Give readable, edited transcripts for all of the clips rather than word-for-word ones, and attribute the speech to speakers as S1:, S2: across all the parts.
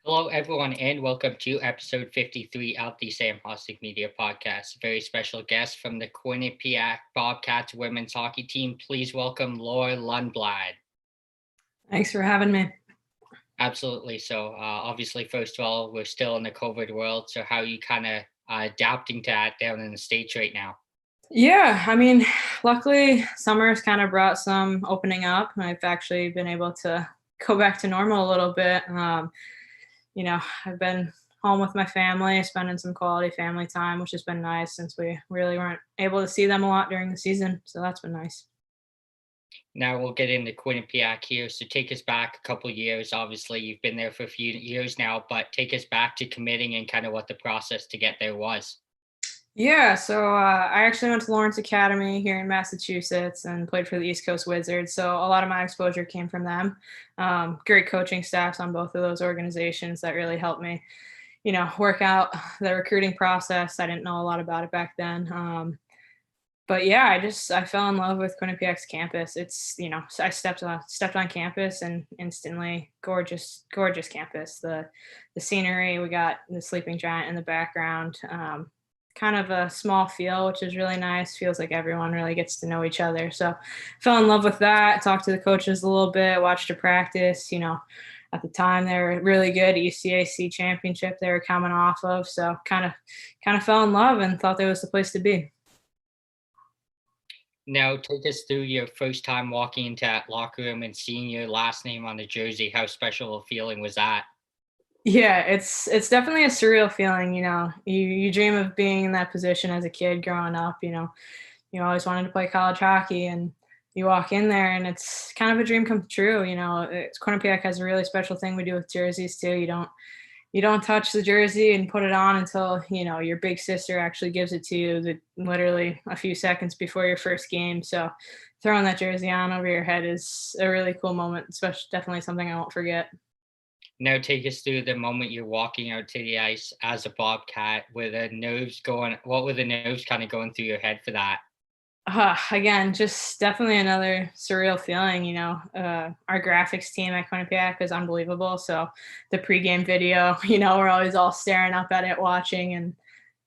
S1: Hello, everyone, and welcome to episode 53 of the Sam Hostic Media Podcast. A very special guest from the Quinnipiac Bobcats women's hockey team. Please welcome Laura Lundblad.
S2: Thanks for having me.
S1: Absolutely. So, obviously, first of all, we're still in the COVID world. So, how are you kind of adapting to that down in the States right now?
S2: Yeah, luckily summer's kind of brought some opening up. I've actually been able to go back to normal a little bit. I've been home with my family, spending some quality family time, which has been nice since we really weren't able to see them a lot during the season. So that's been nice.
S1: Now we'll get into Quinnipiac here. So, take us back a couple years. Obviously, you've been there for a few years now, but take us back to committing and kind of what the process to get there was.
S2: Yeah, so I actually went to Lawrence Academy here in Massachusetts and played for the East Coast Wizards. So a lot of my exposure came from them. Great coaching staffs on both of those organizations that really helped me, work out the recruiting process. I didn't know a lot about it back then. But yeah, I fell in love with Quinnipiac's campus. I stepped on campus and instantly gorgeous campus. The scenery, we got the sleeping giant in the background. Kind of a small feel, which is really nice. Feels like everyone really gets to know each other. So fell in love with that. Talked to the coaches a little bit, watched a practice. At the time they were really good ECAC championship they were coming off of. So kind of fell in love and thought that was the place to be.
S1: Now, take us through your first time walking into that locker room and seeing your last name on the jersey. How special a feeling was that?
S2: Yeah, it's definitely a surreal feeling. You dream of being in that position as a kid growing up. You always wanted to play college hockey, and you walk in there, and it's kind of a dream come true. Quinnipiac has a really special thing we do with jerseys too. You don't touch the jersey and put it on until your big sister actually gives it to you, literally a few seconds before your first game. So throwing that jersey on over your head is a really cool moment, especially definitely something I won't forget.
S1: Now, take us through the moment you're walking out to the ice as a Bobcat. Were the nerves going? What were the nerves kind of going through your head for that?
S2: Again, just definitely another surreal feeling. Our graphics team at Quinnipiac is unbelievable. So the pregame video, we're always all staring up at it, watching, and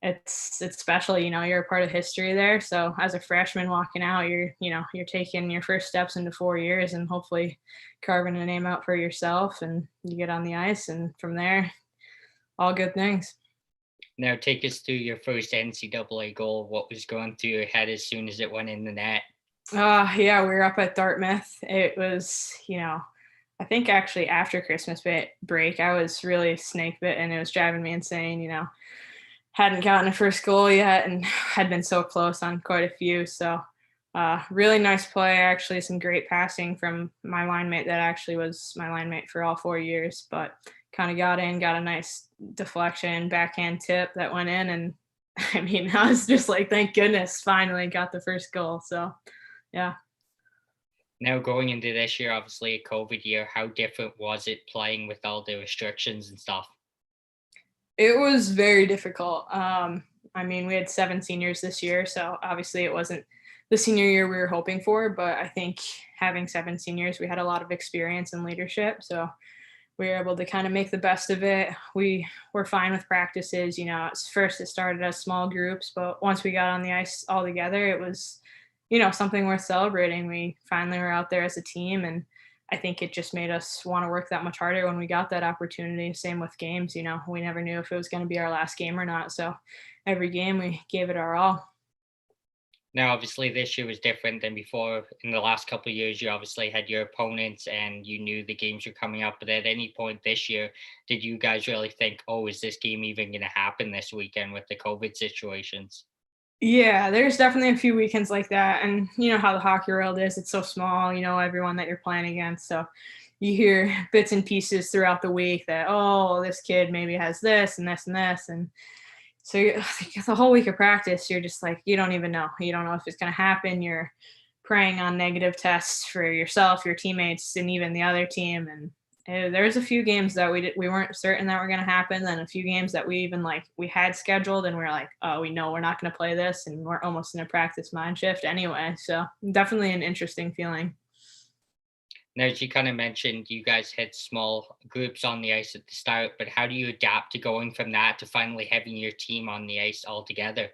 S2: it's special. You're a part of history there. So as a freshman walking out, you're taking your first steps into 4 years and hopefully carving a name out for yourself. And you get on the ice, and from there, all good things.
S1: Now, take us through your first NCAA goal. What was going through your head as soon as it went in the net?
S2: Yeah, we were up at Dartmouth. It was, I think actually after Christmas break, I was really snake bit and it was driving me insane. Hadn't gotten a first goal yet and had been so close on quite a few. So, really nice play. Actually, some great passing from my line mate that actually was my line mate for all 4 years, but kind of got a nice deflection, backhand tip that went in. And I was just like, thank goodness, finally got the first goal. So, yeah.
S1: Now, going into this year, obviously a COVID year, how different was it playing with all the restrictions and stuff?
S2: It was very difficult. We had 7 seniors this year, so obviously it wasn't the senior year we were hoping for, but I think having 7 seniors, we had a lot of experience and leadership, so we were able to kind of make the best of it. We were fine with practices. At first it started as small groups, but once we got on the ice all together, it was, something worth celebrating. We finally were out there as a team, and I think it just made us want to work that much harder when we got that opportunity. Same with games, we never knew if it was going to be our last game or not. So every game we gave it our all.
S1: Now, obviously, this year was different than before. In the last couple of years, you obviously had your opponents and you knew the games were coming up. But at any point this year, did you guys really think, oh, is this game even going to happen this weekend with the COVID situations?
S2: Yeah, there's definitely a few weekends like that. And you know how the hockey world is, it's so small, everyone that you're playing against. So you hear bits and pieces throughout the week that, oh, this kid maybe has this and this and this. And so the whole week of practice, you're just like, you don't even know. You don't know if it's going to happen. You're preying on negative tests for yourself, your teammates, and even the other team. And there's a few games that we weren't certain that were going to happen. Then a few games that we even we had scheduled, and we are like, oh, we know we're not going to play this, and we're almost in a practice mind shift anyway. So definitely an interesting feeling.
S1: Now, as you kind of mentioned, you guys had small groups on the ice at the start, but how do you adapt to going from that to finally having your team on the ice all together?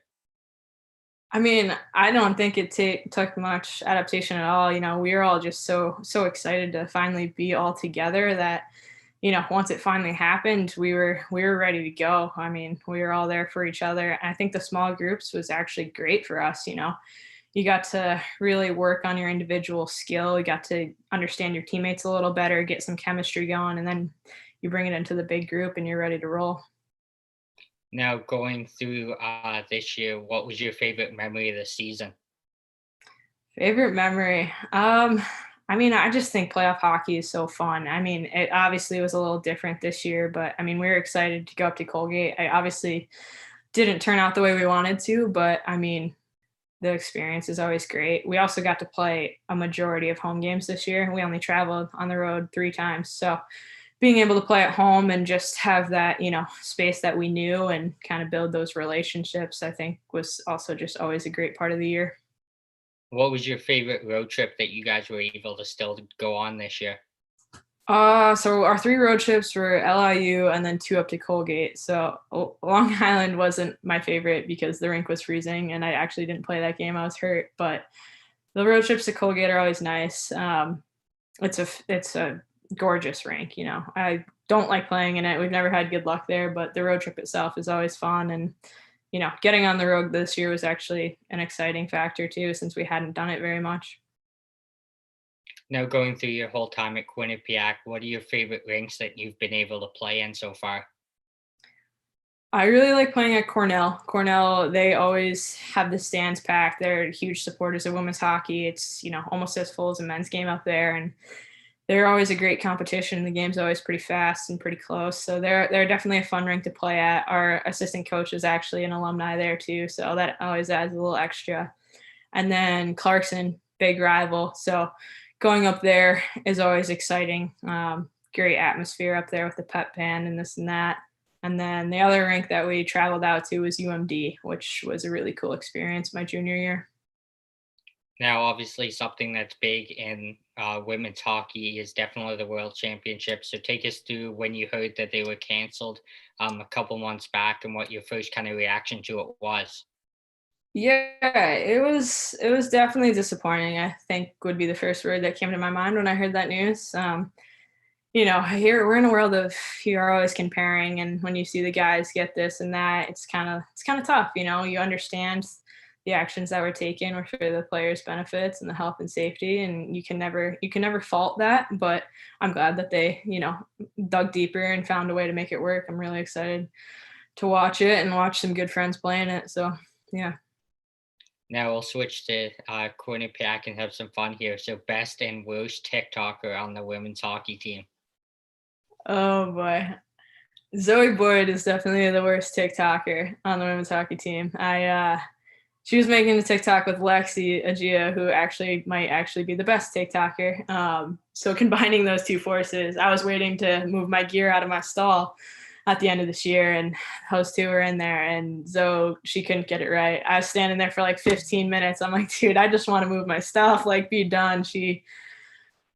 S2: I mean, I don't think it took much adaptation at all. We were all just so excited to finally be all together that, once it finally happened, we were ready to go. I mean, we were all there for each other. I think the small groups was actually great for us. You got to really work on your individual skill. You got to understand your teammates a little better, get some chemistry going, and then you bring it into the big group and you're ready to roll.
S1: Now, going through this year, what was your favorite memory of the season?
S2: Favorite memory. I mean, I just think playoff hockey is so fun. I mean, it obviously was a little different this year, but I mean, we were excited to go up to Colgate. I obviously didn't turn out the way we wanted to, but I mean, the experience is always great. We also got to play a majority of home games this year. We only traveled on the road 3 times. So being able to play at home and just have that, space that we knew and kind of build those relationships, I think was also just always a great part of the year.
S1: What was your favorite road trip that you guys were able to still go on this year?
S2: So our 3 road trips were LIU and then 2 up to Colgate. So Long Island wasn't my favorite because the rink was freezing and I actually didn't play that game. I was hurt, but the road trips to Colgate are always nice. It's a gorgeous rink. I don't like playing in it. We've never had good luck there, but the road trip itself is always fun. And getting on the road this year was actually an exciting factor too, since we hadn't done it very much.
S1: Now, going through your whole time at Quinnipiac, what are your favorite rinks that you've been able to play in so far?
S2: I really like playing at Cornell. Cornell, they always have the stands packed. They're huge supporters of women's hockey. It's, almost as full as a men's game up there. And they're always a great competition. The game's always pretty fast and pretty close. So they're definitely a fun rink to play at. Our assistant coach is actually an alumni there too. So that always adds a little extra. And then Clarkson, big rival. So going up there is always exciting. Great atmosphere up there with the pep band and this and that. And then the other rink that we traveled out to was UMD, which was a really cool experience my junior year.
S1: Now, obviously, something that's big in women's hockey is definitely the World Championship. So, take us through when you heard that they were canceled a couple months back, and what your first kind of reaction to it was.
S2: Yeah, it was definitely disappointing. I think would be the first word that came to my mind when I heard that news. Here we're in a world of you're always comparing, and when you see the guys get this and that, it's kind of tough. You understand the actions that were taken were for the players' benefits and the health and safety, and you can never fault that. But I'm glad that they dug deeper and found a way to make it work. I'm really excited to watch it and watch some good friends playing it. So yeah.
S1: Now, we'll switch to Quinnipiac and have some fun here. So, best and worst TikToker on the women's hockey team.
S2: Oh boy. Zoe Boyd is definitely the worst TikToker on the women's hockey team. She was making a TikTok with Lexi Agia, who actually might actually be the best TikToker. So combining those two forces, I was waiting to move my gear out of my stall at the end of this year, and those two were in there. And Zoe, she couldn't get it right. I was standing there for like 15 minutes. I'm like, dude, I just want to move my stuff. Like, be done.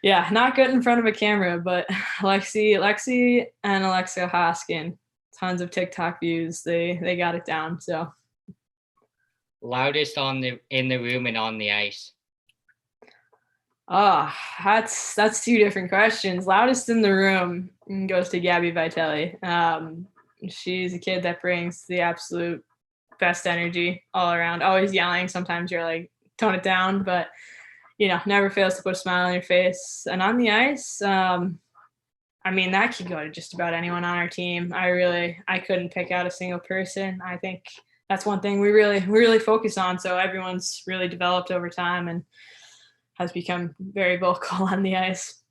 S2: Yeah, not good in front of a camera, but Lexi and Alexa Hoskin, tons of TikTok views. They got it down. So,
S1: Loudest on the in the room and on the ice.
S2: oh, that's 2 different questions. Loudest in the room goes to Gabby Vitelli. She's a kid that brings the absolute best energy all around. Always yelling. Sometimes you're like, tone it down, but never fails to put a smile on your face. And on the ice, I mean, that could go to just about anyone on our team. I couldn't pick out a single person. I think that's one thing we really focus on. So everyone's really developed over time and has become very vocal on the ice.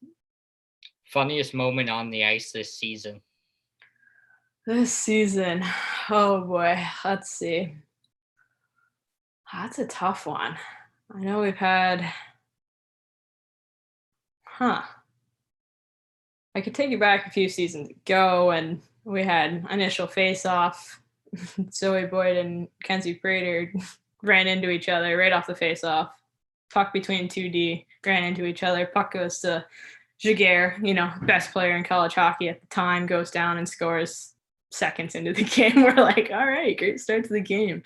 S1: Funniest moment on the ice this season.
S2: This season, oh boy, let's see. That's a tough one. I know we've had, huh? I could take you back a few seasons ago, and we had initial face-off. Zoe Boyd and Kenzie Prater ran into each other right off the face-off. Puck between 2D, ran into each other. Puck goes to Jaguar, best player in college hockey at the time, goes down and scores seconds into the game. We're like, all right, great start to the game.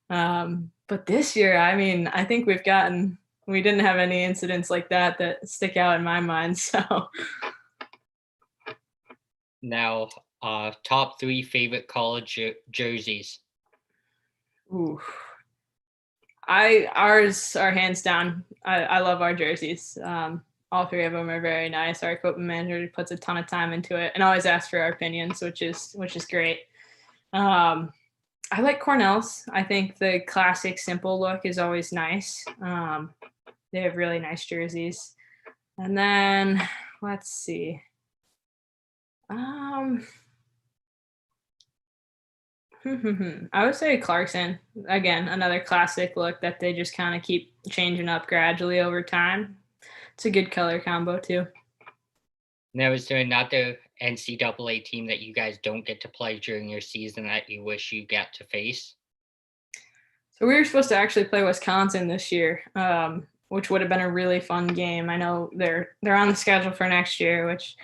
S2: But this year, I mean, I think we didn't have any incidents like that stick out in my mind. So,
S1: Now, top three favorite college jerseys.
S2: ooh, ours are hands down. I love our jerseys. All three of them are very nice. Our equipment manager puts a ton of time into it and always asks for our opinions, which is great. Um, I like Cornell's. I think the classic simple look is always nice. They have really nice jerseys. And then let's see. Um, I would say Clarkson. Again, another classic look that they just kind of keep changing up gradually over time. It's a good color combo too.
S1: Now, is there another NCAA team that you guys don't get to play during your season that you wish you get to face?
S2: So we were supposed to actually play Wisconsin this year, which would have been a really fun game. I know they're on the schedule for next year, which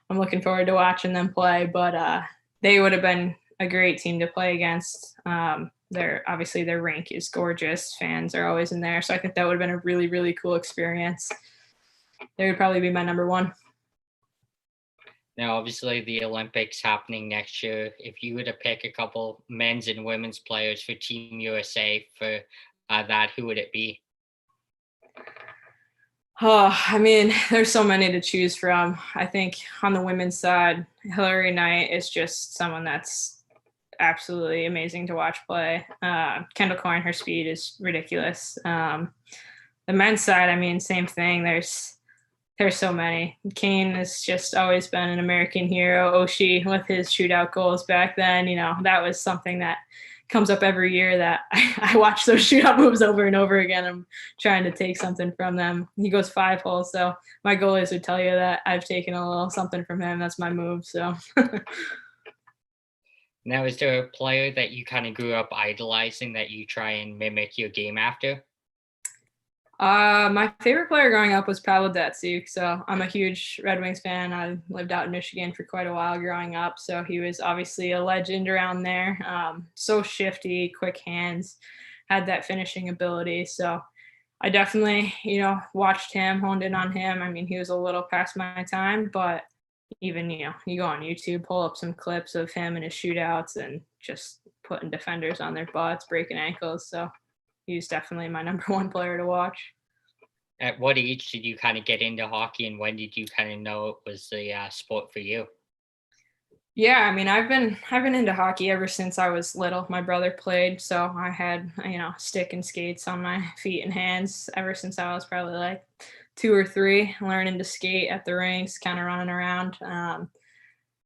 S2: I'm looking forward to watching them play. But they would have been a great team to play against. Their rink is gorgeous. Fans are always in there, so I think that would have been a really, really cool experience. They would probably be my number one.
S1: Now, obviously, the Olympics happening next year. If you were to pick a couple men's and women's players for Team USA for that, who would it be?
S2: Oh, I mean, there's so many to choose from. I think on the women's side, Hillary Knight is just someone that's absolutely amazing to watch play. Kendall Coyne, her speed is ridiculous. The men's side, I mean, same thing. There's so many. Kane has just always been an American hero. Oshie with his shootout goals back then, that was something that comes up every year that I watch those shootout moves over and over again. I'm trying to take something from them. He goes 5 holes, so my goalies would tell you that I've taken a little something from him. That's my move. So.
S1: Now, is there a player that you kind of grew up idolizing that you try and mimic your game after?
S2: My favorite player growing up was Pavel Datsyuk. So I'm a huge Red Wings fan. I lived out in Michigan for quite a while growing up. So he was obviously a legend around there. So shifty, quick hands, had that finishing ability. So I definitely, watched him, honed in on him. I mean, he was a little past my time, but even, you go on YouTube, pull up some clips of him and his shootouts and just putting defenders on their butts, breaking ankles. So he's definitely my number one player to watch.
S1: At what age did you kind of get into hockey, and when did you kind of know it was the sport for you?
S2: Yeah, I mean, I've been into hockey ever since I was little. My brother played, so I had, stick and skates on my feet and hands ever since I was probably like 2 or 3, learning to skate at the rinks, kind of running around.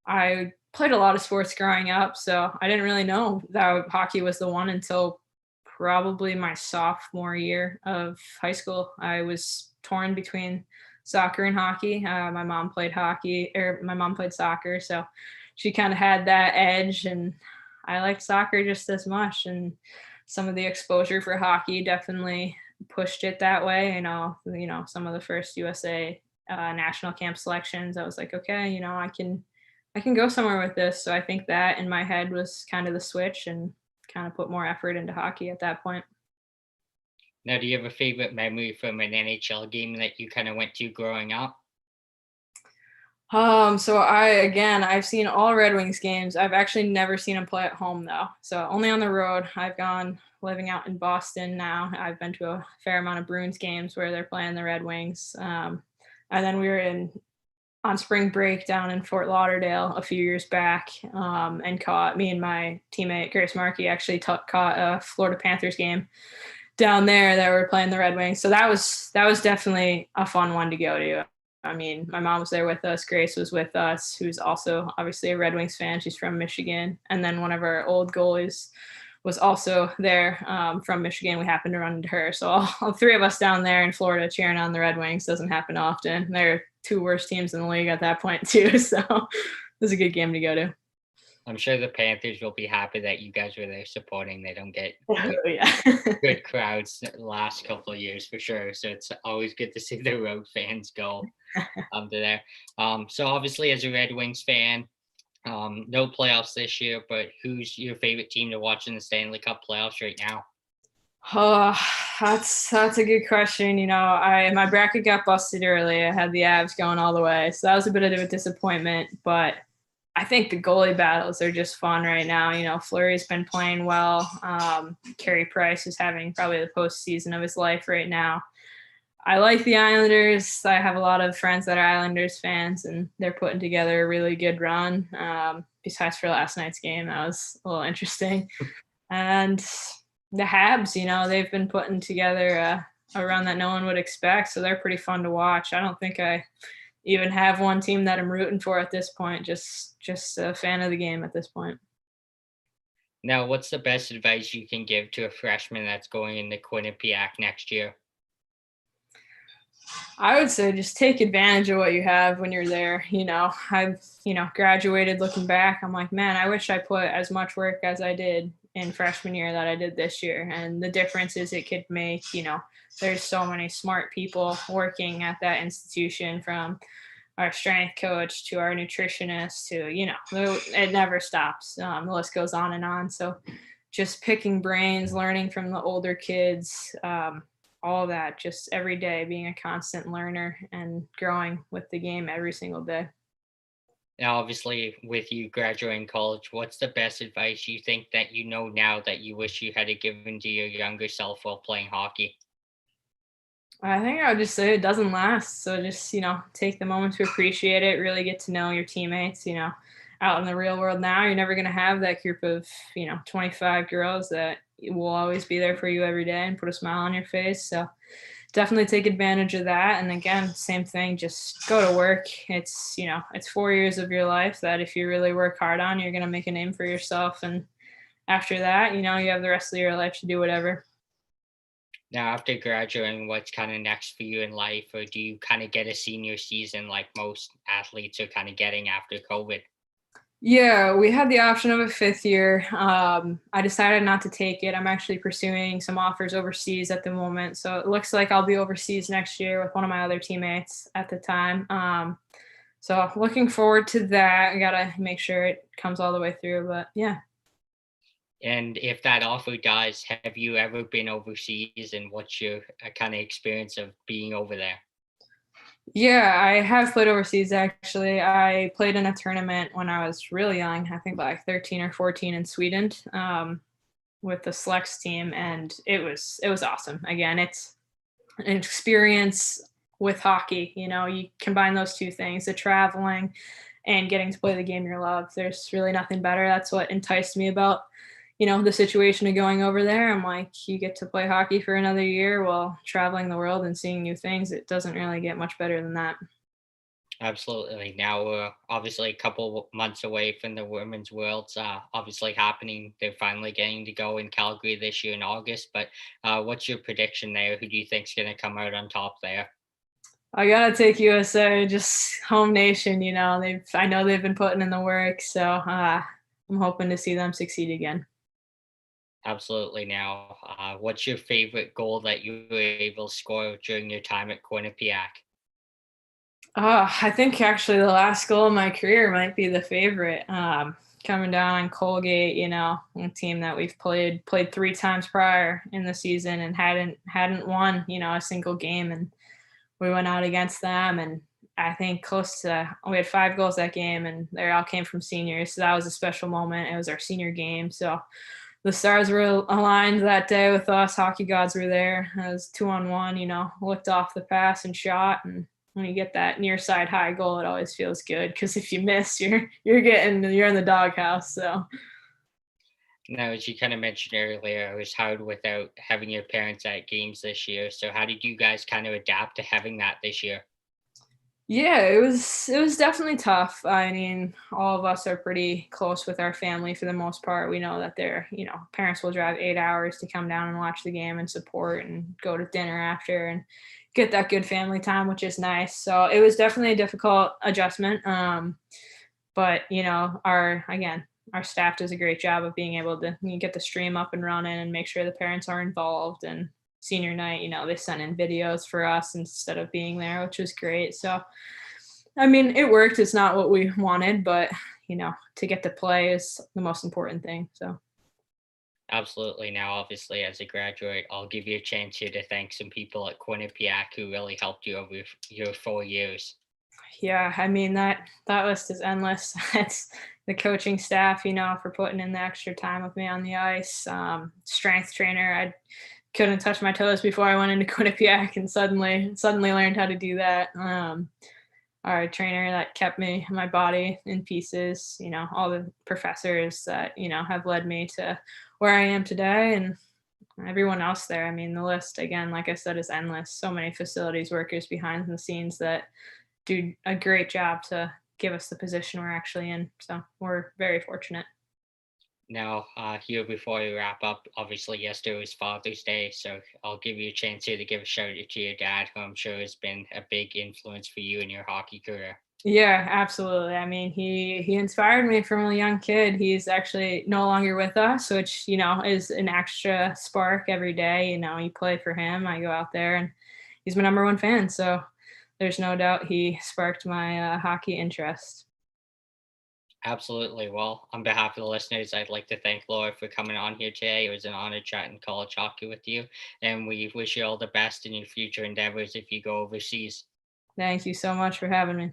S2: I played a lot of sports growing up, so I didn't really know that hockey was the one until probably my sophomore year of high school. I was torn between soccer and hockey. My mom played soccer, so she kind of had that edge, and I liked soccer just as much. And some of the exposure for hockey definitely pushed it that way. Some of the first USA national camp selections, I was like, okay, I can go somewhere with this. So I think that in my head was kind of the switch, and kind of put more effort into hockey at that point.
S1: Now, do you have a favorite memory from an NHL game that you kind of went to growing up?
S2: So I've seen all Red Wings games. I've actually never seen them play at home though. So only on the road. I've gone living out in Boston now. I've been to a fair amount of Bruins games where they're playing the Red Wings. And then we were on spring break down in Fort Lauderdale a few years back, and caught me and my teammate Grace Markey actually caught a Florida Panthers game down there that were playing the Red Wings. So that was definitely a fun one to go to. I mean, my mom was there with us. Grace was with us, who's also obviously a Red Wings fan. She's from Michigan. And then one of our old goalies was also there, from Michigan. We happened to run into her. So all 3 of us down there in Florida cheering on the Red Wings doesn't happen often. They're 2 worst teams in the league at that point too. So it was a good game to go to.
S1: I'm sure the Panthers will be happy that you guys were there supporting. They don't get
S2: Oh,
S1: good,
S2: yeah.
S1: good crowds the last couple of years for sure. So it's always good to see the road fans go to there. So obviously, as a Red Wings fan, no playoffs this year, but who's your favorite team to watch in the Stanley Cup playoffs right now?
S2: Oh, that's a good question. I my bracket got busted early. I had the Avs going all the way, so that was a bit of a disappointment. But I think the goalie battles are just fun right now. Fleury's been playing well. Carey Price is having probably the postseason of his life right now. I like the Islanders. I have a lot of friends that are Islanders fans, and they're putting together a really good run. Besides for last night's game, that was a little interesting. And the Habs, they've been putting together a run that no one would expect, so they're pretty fun to watch. I don't think I even have one team that I'm rooting for at this point. Just a fan of the game at this point.
S1: Now, what's the best advice you can give to a freshman that's going into Quinnipiac next year?
S2: I would say just take advantage of what you have when you're there. I've, graduated looking back. I'm like, man, I wish I put as much work as I did in freshman year that I did this year. And the difference is it could make, there's so many smart people working at that institution, from our strength coach to our nutritionist to, it never stops. The list goes on and on. So just picking brains, learning from the older kids, all that, just every day being a constant learner and growing with the game every single day.
S1: Now, obviously, with you graduating college, what's the best advice you think that you know now that you wish you had given to your younger self while playing hockey?
S2: I think I would just say it doesn't last. So just, take the moment to appreciate it, really get to know your teammates. Out in the real world now, you're never going to have that group of, 25 girls that will always be there for you every day and put a smile on your face. So definitely take advantage of that. And again, same thing, just go to work. It's 4 years of your life that if you really work hard on, you're going to make a name for yourself. And after that, you have the rest of your life to do whatever.
S1: Now, after graduating, what's kind of next for you in life? Or do you kind of get a senior season like most athletes are kind of getting after COVID?
S2: Yeah, we had the option of a fifth year. I decided not to take it. I'm actually pursuing some offers overseas at the moment. So it looks like I'll be overseas next year with one of my other teammates at the time. So looking forward to that. I got to make sure it comes all the way through. But yeah.
S1: And if that offer does, have you ever been overseas and what's your kind of experience of being over there?
S2: Yeah, I have played overseas actually. I played in a tournament when I was really young, I think like 13 or 14 in Sweden, with the Slex team, and it was awesome. Again, it's an experience with hockey. You combine those two things, the traveling and getting to play the game you love. There's really nothing better. That's what enticed me about, the situation of going over there. I'm like, you get to play hockey for another year while traveling the world and seeing new things. It doesn't really get much better than that.
S1: Absolutely. Now we're obviously a couple months away from the Women's Worlds obviously happening. They're finally getting to go in Calgary this year in August. But what's your prediction there? Who do you think's going to come out on top there?
S2: I gotta take USA, just home nation. I know they've been putting in the work, so I'm hoping to see them succeed again.
S1: Absolutely. Now, what's your favorite goal that you were able to score during your time at Quinnipiac?
S2: I think actually the last goal of my career might be the favorite. Coming down on Colgate, a team that we've played 3 times prior in the season and hadn't won, a single game, and we went out against them, and I think we had 5 goals that game, and they all came from seniors. So that was a special moment. It was our senior game, so the stars were aligned that day with us. Hockey gods were there. It was 2-on-1. Looked off the pass and shot, and when you get that near side high goal, it always feels good because if you miss, you're in the doghouse. So
S1: Now, as you kind of mentioned earlier, it was hard without having your parents at games this year. So, how did you guys kind of adapt to having that this year?
S2: yeah, it was definitely tough. I mean, all of us are pretty close with our family for the most part. We know that their parents will drive 8 hours to come down and watch the game and support and go to dinner after and get that good family time, which is nice. So it was definitely a difficult adjustment. But our again, our staff does a great job of being able to get the stream up and running and make sure the parents are involved. And senior night, they sent in videos for us instead of being there, which was great. So, I mean, it worked. It's not what we wanted, but to get to play is the most important thing. So.
S1: Absolutely. Now, obviously, as a graduate, I'll give you a chance here to thank some people at Quinnipiac who really helped you over your 4 years.
S2: Yeah, I mean that list is endless. It's the coaching staff, for putting in the extra time with me on the ice. Strength trainer, I couldn't touch my toes before I went into Quinnipiac, and suddenly learned how to do that. Our trainer that kept my body in pieces. All the professors that have led me to where I am today, and everyone else there. I mean, the list again, like I said, is endless. So many facilities workers behind the scenes that do a great job to give us the position we're actually in. So we're very fortunate.
S1: Now, here before we wrap up, obviously yesterday was Father's Day, so I'll give you a chance here to give a shout out to your dad, who I'm sure has been a big influence for you in your hockey career.
S2: Yeah, absolutely. I mean, he inspired me from a young kid. He's actually no longer with us, which is an extra spark every day. You play for him. I go out there, and he's my number one fan. So there's no doubt he sparked my hockey interest.
S1: Absolutely. Well, on behalf of the listeners, I'd like to thank Laura for coming on here today. It was an honor chatting college hockey with you, and we wish you all the best in your future endeavors if you go overseas.
S2: Thank you so much for having me.